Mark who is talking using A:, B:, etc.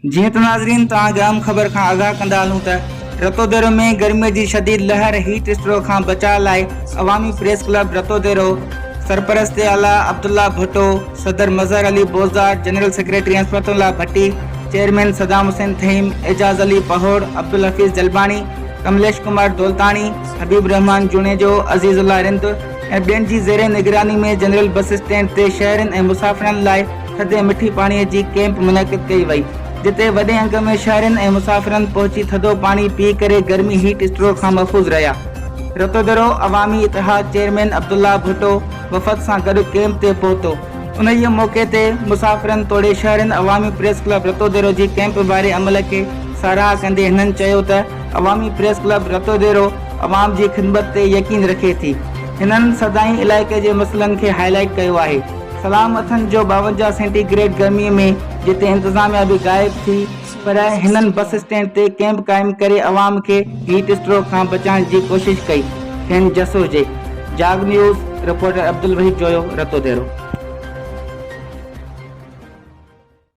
A: जी तो नाज़रीन तव्हां अहम ख़बर खां आगाह कंदा हलूं त रतोदेरो में गर्मी की शदीद लहर हीट स्ट्रोक खां बचाव लाइ अवामी प्रेस क्लब रतोदेरो सरपरस्त आला अब्दुल्ला भुट्टो, सदर मज़हर अली बोज़दार, जनरल सेक्रेटरी हस्पतुल्लाह भट्टी, चेयरमैन सदाम हुसैन थहीम, एजाज अली पहोड़, अब्दुल हफीज़ जलबानी, कमलेश कुमार दौलतानी, हबीब रहमान जुनेजो, अजीजुल्ला रिंद ऐं ॿियनि जी ज़ेर निगरानी में जनरल बस स्टैंड ते शहरनि ऐं मुसाफ़िरनि लाइ थधे मिठी पाणीअ जी कैंप मुनक़िद कई वई, जिते वॾे अंग में शहरनि ऐं मुसाफ़िरनि पहुची थधो पानी पी करे गर्मी हीट स्ट्रोक खां महफ़ूज़ रहिया। रतोदेरो अवामी इतिहाद चेयरमैन अब्दुल्ला भुट्टो वफ़द सां गॾु कैंप ते पहुतो। उन मौक़े ते मुसाफ़िरनि तोड़े शहरनि अवामी प्रेस क्लब रतोदेरो जी कैंप वारे अमल के साराह कंदे हिननि चयो त अवामी प्रेस क्लब रतोदेरो अवाम जी ख़िदमत ते यकीन रखे थी। हिननि सदाई इलाइक़े जे मसइलनि खे हाईलाइट कयो आहे। सलाम अथनि जो 52 सेंटीग्रेड गर्मी में जिते इंतजामिया भी गायब थी, पर हिननि बस स्टैंड ते कैंप कायम करे अवाम के हीट स्ट्रोक खां बचाइण जी कोशिश कई। खेनि जसो हुजे। जाग न्यूज़ रिपोर्टर अब्दुल वहीद जोयो, रतोदेरो।